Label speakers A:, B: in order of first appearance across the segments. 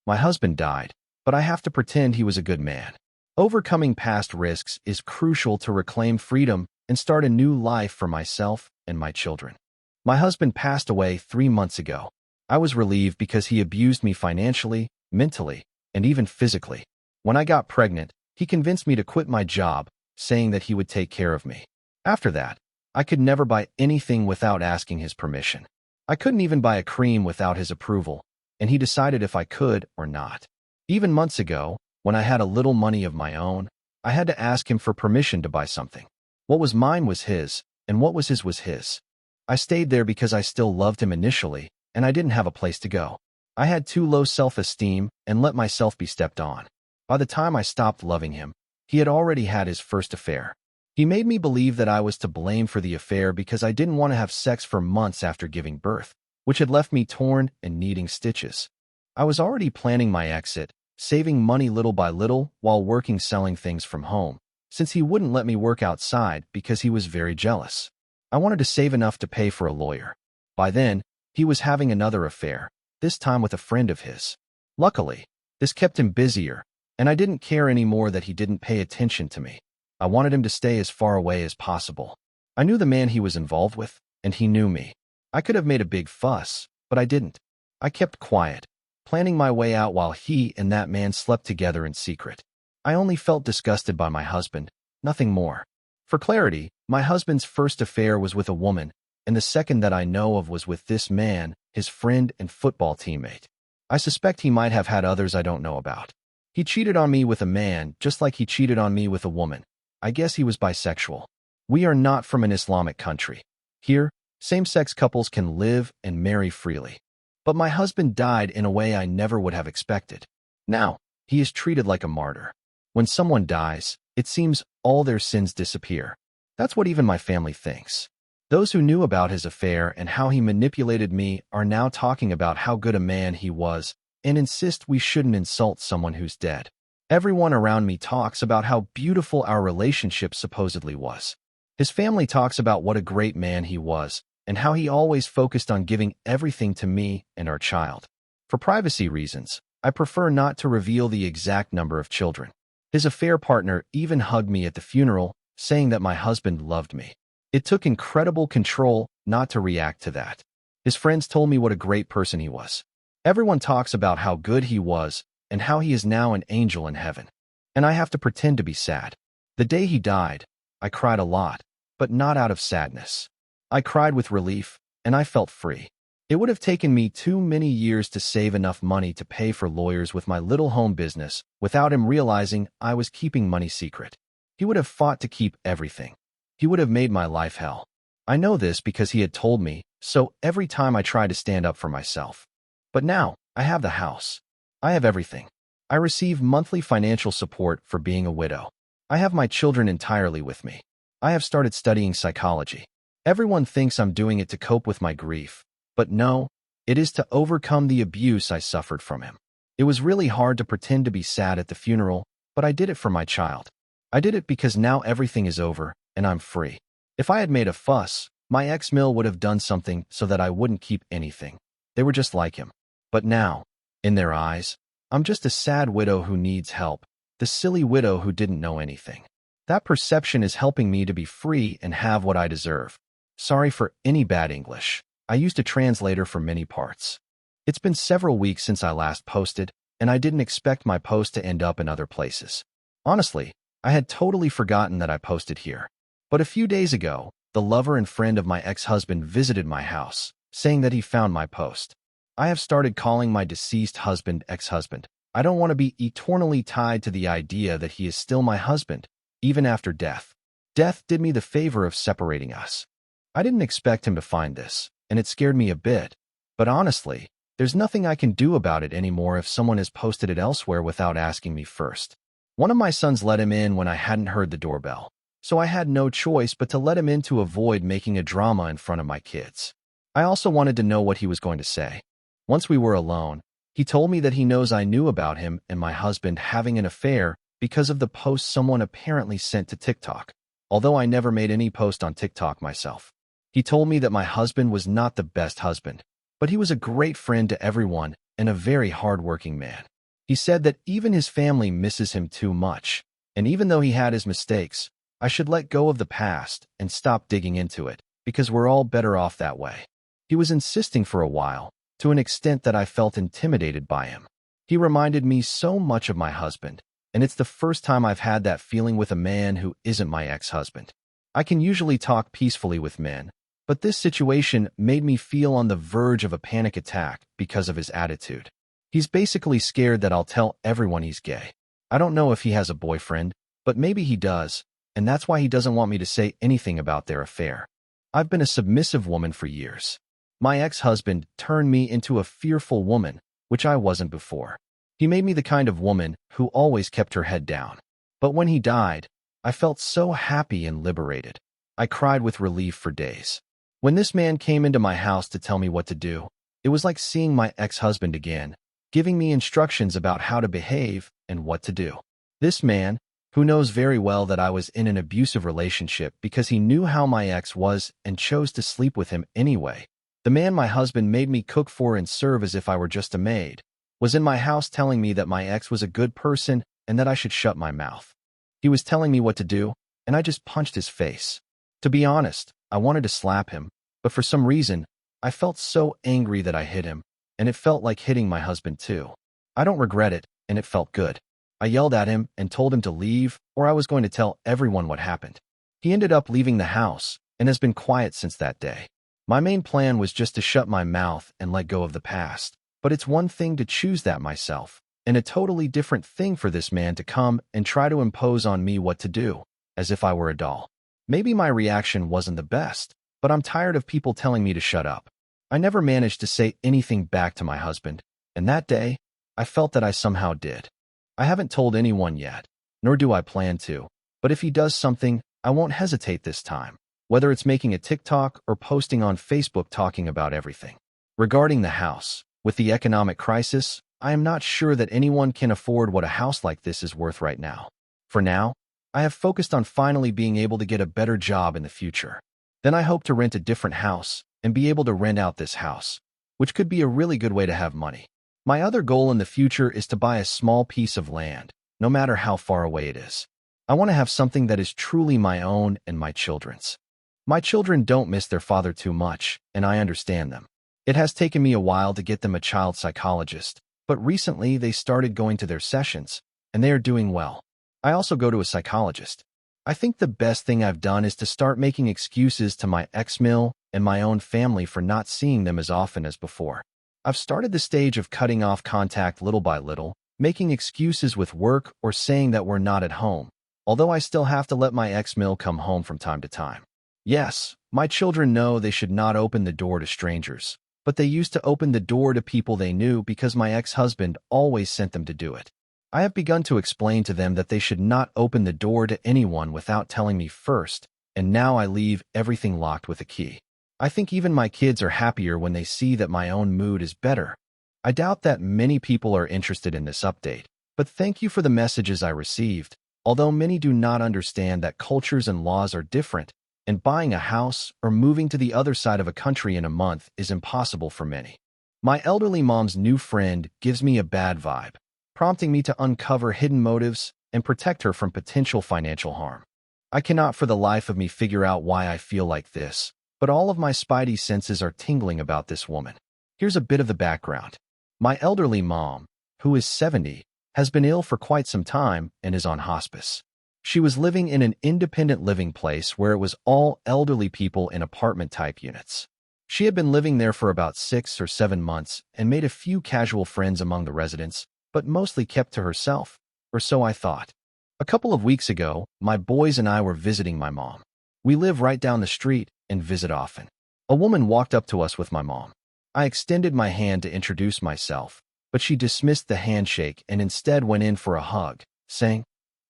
A: My husband died, but I have to pretend he was a good man. Overcoming past risks is crucial to reclaim freedom and start a new life for myself and my children. My husband passed away 3 months ago. I was relieved because he abused me financially, mentally, and even physically. When I got pregnant, he convinced me to quit my job, saying that he would take care of me. After that, I could never buy anything without asking his permission. I couldn't even buy a cream without his approval, and he decided if I could or not. Even months ago, when I had a little money of my own, I had to ask him for permission to buy something. What was mine was his, and what was his. I stayed there because I still loved him initially, and I didn't have a place to go. I had too low self-esteem and let myself be stepped on. By the time I stopped loving him, he had already had his first affair. He made me believe that I was to blame for the affair because I didn't want to have sex for months after giving birth, which had left me torn and needing stitches. I was already planning my exit, saving money little by little while working selling things from home, since he wouldn't let me work outside because he was very jealous. I wanted to save enough to pay for a lawyer. By then, he was having another affair, this time with a friend of his. Luckily, this kept him busier, and I didn't care anymore that he didn't pay attention to me. I wanted him to stay as far away as possible. I knew the man he was involved with, and he knew me. I could have made a big fuss, but I didn't. I kept quiet, planning my way out while he and that man slept together in secret. I only felt disgusted by my husband, nothing more. For clarity, my husband's first affair was with a woman, and the second that I know of was with this man, his friend and football teammate. I suspect he might have had others I don't know about. He cheated on me with a man just like he cheated on me with a woman. I guess he was bisexual. We are not from an Islamic country. Here, same-sex couples can live and marry freely. But my husband died in a way I never would have expected. Now, he is treated like a martyr. When someone dies, it seems all their sins disappear. That's what even my family thinks. Those who knew about his affair and how he manipulated me are now talking about how good a man he was and insist we shouldn't insult someone who's dead. Everyone around me talks about how beautiful our relationship supposedly was. His family talks about what a great man he was and how he always focused on giving everything to me and our child. For privacy reasons, I prefer not to reveal the exact number of children. His affair partner even hugged me at the funeral, saying that my husband loved me. It took incredible control not to react to that. His friends told me what a great person he was. Everyone talks about how good he was and how he is now an angel in heaven. And I have to pretend to be sad. The day he died, I cried a lot, but not out of sadness. I cried with relief, and I felt free. It would have taken me too many years to save enough money to pay for lawyers with my little home business without him realizing I was keeping money secret. He would have fought to keep everything. He would have made my life hell. I know this because he had told me, so every time I tried to stand up for myself. But now, I have the house. I have everything. I receive monthly financial support for being a widow. I have my children entirely with me. I have started studying psychology. Everyone thinks I'm doing it to cope with my grief, but no, it is to overcome the abuse I suffered from him. It was really hard to pretend to be sad at the funeral, but I did it for my child. I did it because now everything is over, and I'm free. If I had made a fuss, my ex-mill would have done something so that I wouldn't keep anything. They were just like him. But now, in their eyes, I'm just a sad widow who needs help, the silly widow who didn't know anything. That perception is helping me to be free and have what I deserve. Sorry for any bad English. I used a translator for many parts. It's been several weeks since I last posted, and I didn't expect my post to end up in other places. Honestly, I had totally forgotten that I posted here. But a few days ago, the lover and friend of my ex-husband visited my house, saying that he found my post. I have started calling my deceased husband ex-husband. I don't want to be eternally tied to the idea that he is still my husband, even after death. Death did me the favor of separating us. I didn't expect him to find this, and it scared me a bit. But honestly, there's nothing I can do about it anymore if someone has posted it elsewhere without asking me first. One of my sons let him in when I hadn't heard the doorbell, so I had no choice but to let him in to avoid making a drama in front of my kids. I also wanted to know what he was going to say. Once we were alone, he told me that he knows I knew about him and my husband having an affair because of the post someone apparently sent to TikTok, although I never made any post on TikTok myself. He told me that my husband was not the best husband, but he was a great friend to everyone and a very hard-working man. He said that even his family misses him too much, and even though he had his mistakes, I should let go of the past and stop digging into it, because we're all better off that way. He was insisting for a while, to an extent that I felt intimidated by him. He reminded me so much of my husband, and it's the first time I've had that feeling with a man who isn't my ex-husband. I can usually talk peacefully with men, but this situation made me feel on the verge of a panic attack because of his attitude. He's basically scared that I'll tell everyone he's gay. I don't know if he has a boyfriend, but maybe he does, and that's why he doesn't want me to say anything about their affair. I've been a submissive woman for years. My ex-husband turned me into a fearful woman, which I wasn't before. He made me the kind of woman who always kept her head down. But when he died, I felt so happy and liberated. I cried with relief for days. When this man came into my house to tell me what to do, it was like seeing my ex-husband again, giving me instructions about how to behave and what to do. This man, who knows very well that I was in an abusive relationship because he knew how my ex was and chose to sleep with him anyway, the man my husband made me cook for and serve as if I were just a maid, was in my house telling me that my ex was a good person and that I should shut my mouth. He was telling me what to do, and I just punched his face. To be honest, I wanted to slap him, but for some reason, I felt so angry that I hit him, and it felt like hitting my husband too. I don't regret it, and it felt good. I yelled at him and told him to leave, or I was going to tell everyone what happened. He ended up leaving the house and has been quiet since that day. My main plan was just to shut my mouth and let go of the past, but it's one thing to choose that myself, and a totally different thing for this man to come and try to impose on me what to do, as if I were a doll. Maybe my reaction wasn't the best, but I'm tired of people telling me to shut up. I never managed to say anything back to my husband, and that day, I felt that I somehow did. I haven't told anyone yet, nor do I plan to, but if he does something, I won't hesitate this time, whether it's making a TikTok or posting on Facebook talking about everything. Regarding the house, with the economic crisis, I am not sure that anyone can afford what a house like this is worth right now. For now, I have focused on finally being able to get a better job in the future. Then I hope to rent a different house and be able to rent out this house, which could be a really good way to have money. My other goal in the future is to buy a small piece of land, no matter how far away it is. I want to have something that is truly my own and my children's. My children don't miss their father too much, and I understand them. It has taken me a while to get them a child psychologist, but recently they started going to their sessions, and they are doing well. I also go to a psychologist. I think the best thing I've done is to start making excuses to my ex-mill and my own family for not seeing them as often as before. I've started the stage of cutting off contact little by little, making excuses with work or saying that we're not at home, although I still have to let my ex-mill come home from time to time. Yes, my children know they should not open the door to strangers, but they used to open the door to people they knew because my ex-husband always sent them to do it. I have begun to explain to them that they should not open the door to anyone without telling me first, and now I leave everything locked with a key. I think even my kids are happier when they see that my own mood is better. I doubt that many people are interested in this update, but thank you for the messages I received, although many do not understand that cultures and laws are different, and buying a house or moving to the other side of a country in a month is impossible for many. My elderly mom's new friend gives me a bad vibe, prompting me to uncover hidden motives and protect her from potential financial harm. I cannot for the life of me figure out why I feel like this, but all of my spidey senses are tingling about this woman. Here's a bit of the background. My elderly mom, who is 70, has been ill for quite some time and is on hospice. She was living in an independent living place where it was all elderly people in apartment-type units. She had been living there for about 6 or 7 months and made a few casual friends among the residents, but mostly kept to herself, or so I thought. A couple of weeks ago, my boys and I were visiting my mom. We live right down the street and visit often. A woman walked up to us with my mom. I extended my hand to introduce myself, but she dismissed the handshake and instead went in for a hug, saying,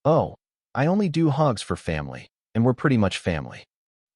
A: "Oh, I only do hugs for family, and we're pretty much family."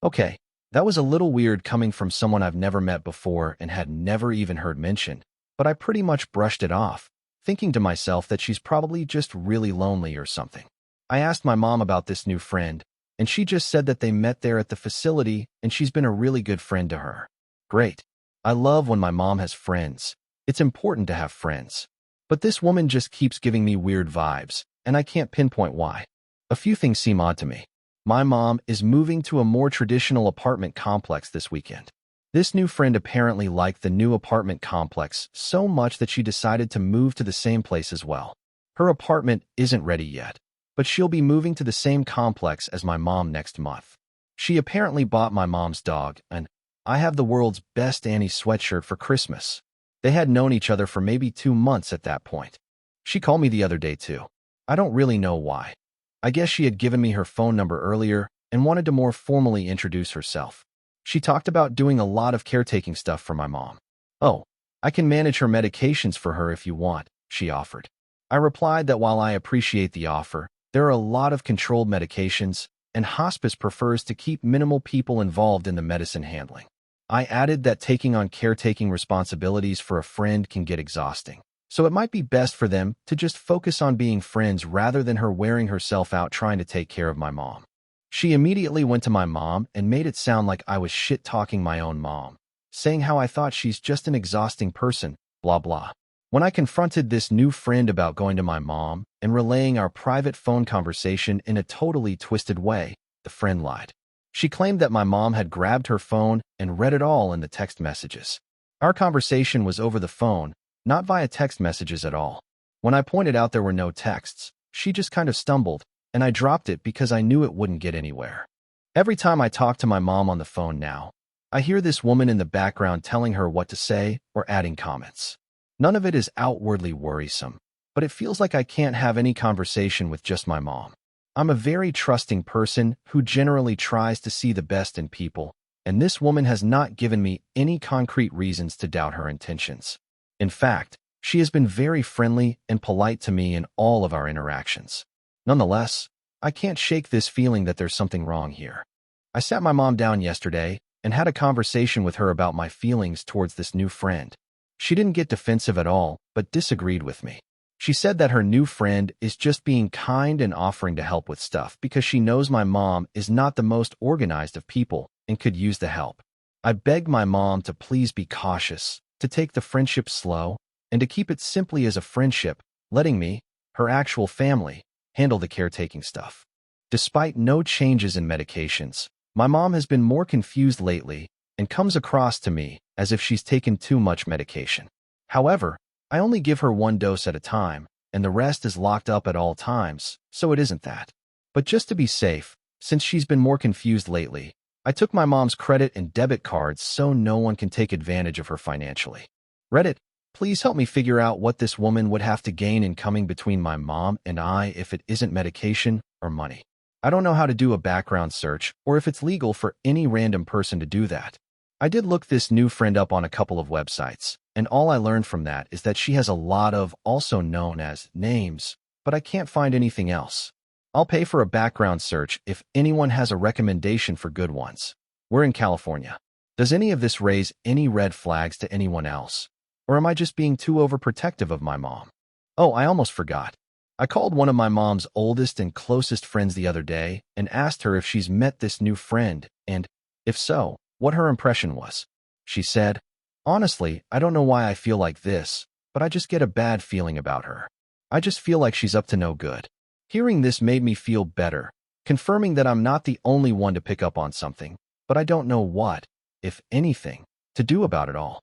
A: Okay, that was a little weird coming from someone I've never met before and had never even heard mentioned, but I pretty much brushed it off, thinking to myself that she's probably just really lonely or something. I asked my mom about this new friend, and she just said that they met there at the facility and she's been a really good friend to her. Great. I love when my mom has friends. It's important to have friends. But this woman just keeps giving me weird vibes, and I can't pinpoint why. A few things seem odd to me. My mom is moving to a more traditional apartment complex this weekend. This new friend apparently liked the new apartment complex so much that she decided to move to the same place as well. Her apartment isn't ready yet, but she'll be moving to the same complex as my mom next month. She apparently bought my mom's dog, and I have the world's best Annie sweatshirt for Christmas. They had known each other for maybe 2 months at that point. She called me the other day too. I don't really know why. I guess she had given me her phone number earlier and wanted to more formally introduce herself. She talked about doing a lot of caretaking stuff for my mom. "Oh, I can manage her medications for her if you want," she offered. I replied that while I appreciate the offer, there are a lot of controlled medications, and hospice prefers to keep minimal people involved in the medicine handling. I added that taking on caretaking responsibilities for a friend can get exhausting, so it might be best for them to just focus on being friends rather than her wearing herself out trying to take care of my mom. She immediately went to my mom and made it sound like I was shit-talking my own mom, saying how I thought she's just an exhausting person, blah blah. When I confronted this new friend about going to my mom and relaying our private phone conversation in a totally twisted way, the friend lied. She claimed that my mom had grabbed her phone and read it all in the text messages. Our conversation was over the phone, not via text messages at all. When I pointed out there were no texts, she just kind of stumbled, and I dropped it because I knew it wouldn't get anywhere. Every time I talk to my mom on the phone now, I hear this woman in the background telling her what to say or adding comments. None of it is outwardly worrisome, but it feels like I can't have any conversation with just my mom. I'm a very trusting person who generally tries to see the best in people, and this woman has not given me any concrete reasons to doubt her intentions. In fact, she has been very friendly and polite to me in all of our interactions. Nonetheless, I can't shake this feeling that there's something wrong here. I sat my mom down yesterday and had a conversation with her about my feelings towards this new friend. She didn't get defensive at all, but disagreed with me. She said that her new friend is just being kind and offering to help with stuff because she knows my mom is not the most organized of people and could use the help. I begged my mom to please be cautious, to take the friendship slow, and to keep it simply as a friendship, letting me, her actual family, handle the caretaking stuff. Despite no changes in medications, my mom has been more confused lately and comes across to me as if she's taken too much medication. However, I only give her 1 dose at a time, and the rest is locked up at all times, so it isn't that. But just to be safe, since she's been more confused lately, I took my mom's credit and debit cards so no one can take advantage of her financially. Reddit, please help me figure out what this woman would have to gain in coming between my mom and I if it isn't medication or money. I don't know how to do a background search or if it's legal for any random person to do that. I did look this new friend up on a couple of websites, and all I learned from that is that she has a lot of also known as names, but I can't find anything else. I'll pay for a background search if anyone has a recommendation for good ones. We're in California. Does any of this raise any red flags to anyone else? Or am I just being too overprotective of my mom? Oh, I almost forgot. I called one of my mom's oldest and closest friends the other day and asked her if she's met this new friend and, if so, what her impression was. She said, "Honestly, I don't know why I feel like this, but I just get a bad feeling about her. I just feel like she's up to no good." Hearing this made me feel better, confirming that I'm not the only one to pick up on something, but I don't know what, if anything, to do about it all.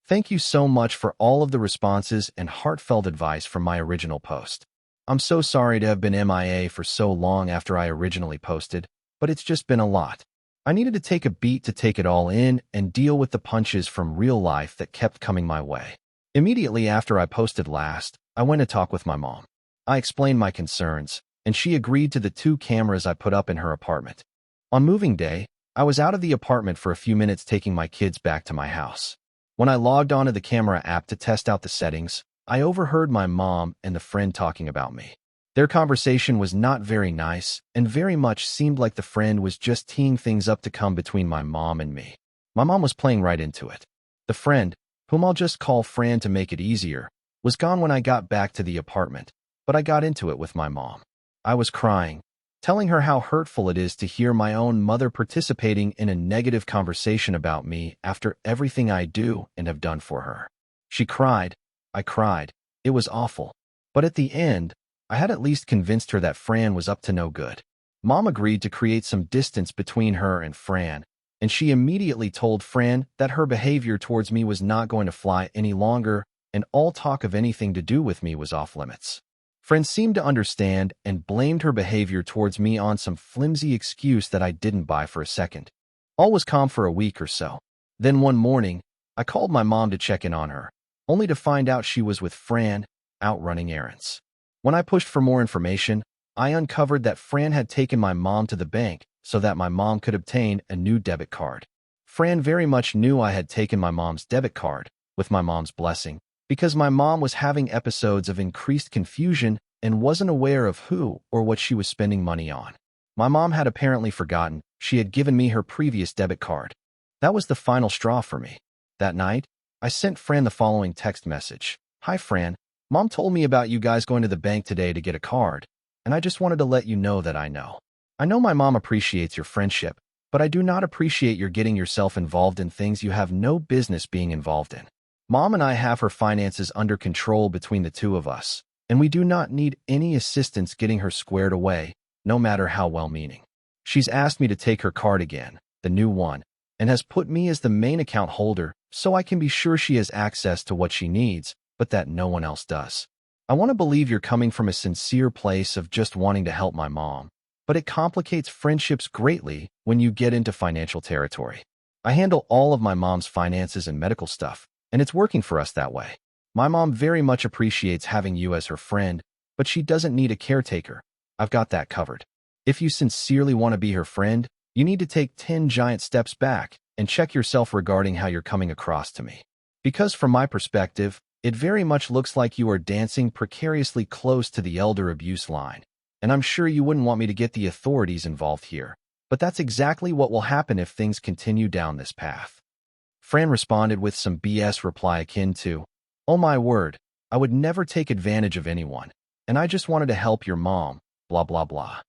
A: Thank you so much for all of the responses and heartfelt advice from my original post. I'm so sorry to have been MIA for so long after I originally posted, but it's just been a lot. I needed to take a beat to take it all in and deal with the punches from real life that kept coming my way. Immediately after I posted last, I went to talk with my mom. I explained my concerns, and she agreed to the 2 cameras I put up in her apartment. On moving day, I was out of the apartment for a few minutes taking my kids back to my house. When I logged onto the camera app to test out the settings, I overheard my mom and the friend talking about me. Their conversation was not very nice and very much seemed like the friend was just teeing things up to come between my mom and me. My mom was playing right into it. The friend, whom I'll just call Fran to make it easier, was gone when I got back to the apartment, but I got into it with my mom. I was crying, telling her how hurtful it is to hear my own mother participating in a negative conversation about me after everything I do and have done for her. She cried, I cried, It was awful. But at the end, I had at least convinced her that Fran was up to no good. Mom agreed to create some distance between her and Fran, and she immediately told Fran that her behavior towards me was not going to fly any longer, and all talk of anything to do with me was off limits. Fran seemed to understand and blamed her behavior towards me on some flimsy excuse that I didn't buy for a second. All was calm for a week or so. Then one morning, I called my mom to check in on her, only to find out she was with Fran, out running errands. When I pushed for more information, I uncovered that Fran had taken my mom to the bank so that my mom could obtain a new debit card. Fran very much knew I had taken my mom's debit card, with my mom's blessing, because my mom was having episodes of increased confusion and wasn't aware of who or what she was spending money on. My mom had apparently forgotten she had given me her previous debit card. That was the final straw for me. That night, I sent Fran the following text message. "Hi Fran, Mom told me about you guys going to the bank today to get a card, and I just wanted to let you know that I know. I know my mom appreciates your friendship, but I do not appreciate your getting yourself involved in things you have no business being involved in. Mom and I have her finances under control between the two of us, and we do not need any assistance getting her squared away, no matter how well-meaning. She's asked me to take her card again, the new one, and has put me as the main account holder so I can be sure she has access to what she needs, but that no one else does. I want to believe you're coming from a sincere place of just wanting to help my mom, but it complicates friendships greatly when you get into financial territory. I handle all of my mom's finances and medical stuff, and it's working for us that way. My mom very much appreciates having you as her friend, but she doesn't need a caretaker. I've got that covered. If you sincerely want to be her friend, you need to take 10 giant steps back and check yourself regarding how you're coming across to me. Because from my perspective, it very much looks like you are dancing precariously close to the elder abuse line, and I'm sure you wouldn't want me to get the authorities involved here, but that's exactly what will happen if things continue down this path." Fran responded with some BS reply akin to, "Oh my word, I would never take advantage of anyone, and I just wanted to help your mom, blah blah blah."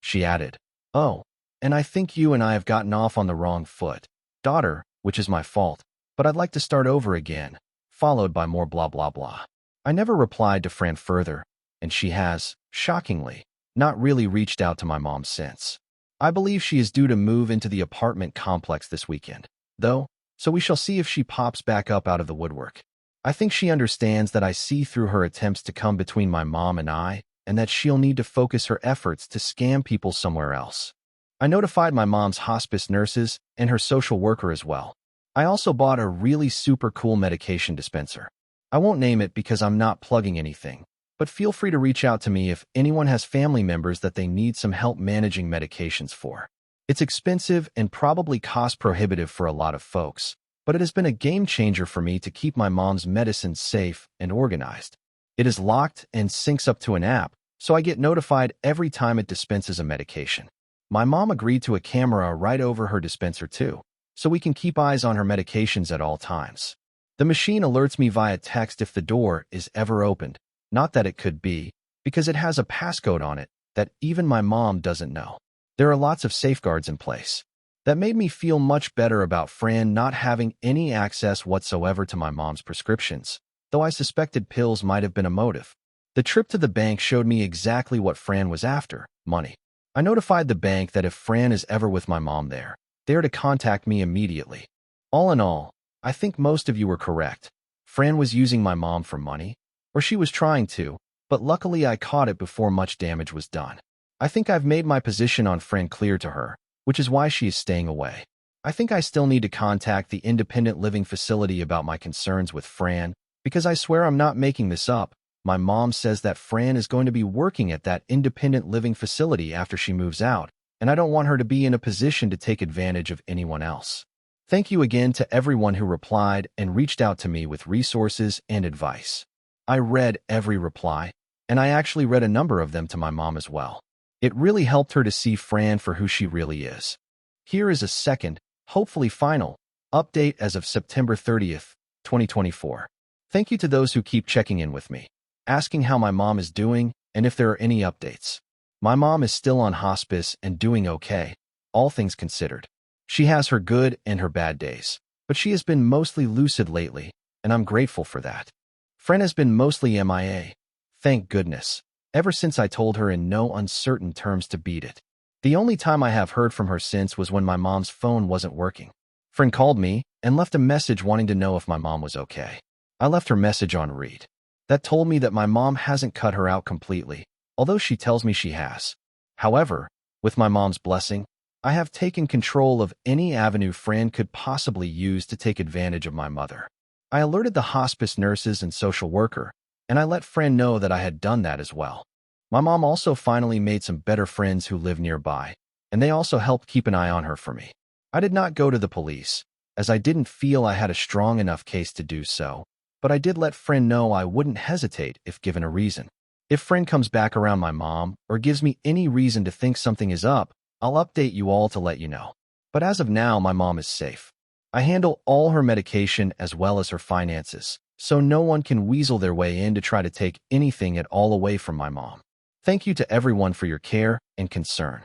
A: She added, "Oh, and I think you and I have gotten off on the wrong foot, daughter, which is my fault, but I'd like to start over again," followed by more blah blah blah. I never replied to Fran further, and she has, shockingly, not really reached out to my mom since. I believe she is due to move into the apartment complex this weekend, though, so we shall see if she pops back up out of the woodwork. I think she understands that I see through her attempts to come between my mom and I, and that she'll need to focus her efforts to scam people somewhere else. I notified my mom's hospice nurses and her social worker as well. I also bought a really super cool medication dispenser. I won't name it because I'm not plugging anything, but feel free to reach out to me if anyone has family members that they need some help managing medications for. It's expensive and probably cost prohibitive for a lot of folks, but it has been a game changer for me to keep my mom's medicines safe and organized. It is locked and syncs up to an app, so I get notified every time it dispenses a medication. My mom agreed to a camera right over her dispenser too, so we can keep eyes on her medications at all times. The machine alerts me via text if the door is ever opened, not that it could be, because it has a passcode on it that even my mom doesn't know. There are lots of safeguards in place. That made me feel much better about Fran not having any access whatsoever to my mom's prescriptions, though I suspected pills might have been a motive. The trip to the bank showed me exactly what Fran was after, money. I notified the bank that if Fran is ever with my mom there, they are to contact me immediately. All in all, I think most of you were correct. Fran was using my mom for money, or she was trying to, but luckily I caught it before much damage was done. I think I've made my position on Fran clear to her, which is why she is staying away. I think I still need to contact the independent living facility about my concerns with Fran, because I swear I'm not making this up. My mom says that Fran is going to be working at that independent living facility after she moves out, and I don't want her to be in a position to take advantage of anyone else. Thank you again to everyone who replied and reached out to me with resources and advice. I read every reply, and I actually read a number of them to my mom as well. It really helped her to see Fran for who she really is. Here is a second, hopefully final, update as of September 30th, 2024. Thank you to those who keep checking in with me, asking how my mom is doing and if there are any updates. My mom is still on hospice and doing okay, all things considered. She has her good and her bad days, but she has been mostly lucid lately, and I'm grateful for that. Friend has been mostly MIA. Thank goodness. Ever since I told her in no uncertain terms to beat it. The only time I have heard from her since was when my mom's phone wasn't working. Friend called me and left a message wanting to know if my mom was okay. I left her message on read. That told me that my mom hasn't cut her out completely, although she tells me she has. However, with my mom's blessing, I have taken control of any avenue Fran could possibly use to take advantage of my mother. I alerted the hospice nurses and social worker, and I let Fran know that I had done that as well. My mom also finally made some better friends who live nearby, and they also helped keep an eye on her for me. I did not go to the police, as I didn't feel I had a strong enough case to do so, but I did let Fran know I wouldn't hesitate if given a reason. If Fran comes back around my mom or gives me any reason to think something is up, I'll update you all to let you know. But as of now, my mom is safe. I handle all her medication as well as her finances, so no one can weasel their way in to try to take anything at all away from my mom. Thank you to everyone for your care and concern.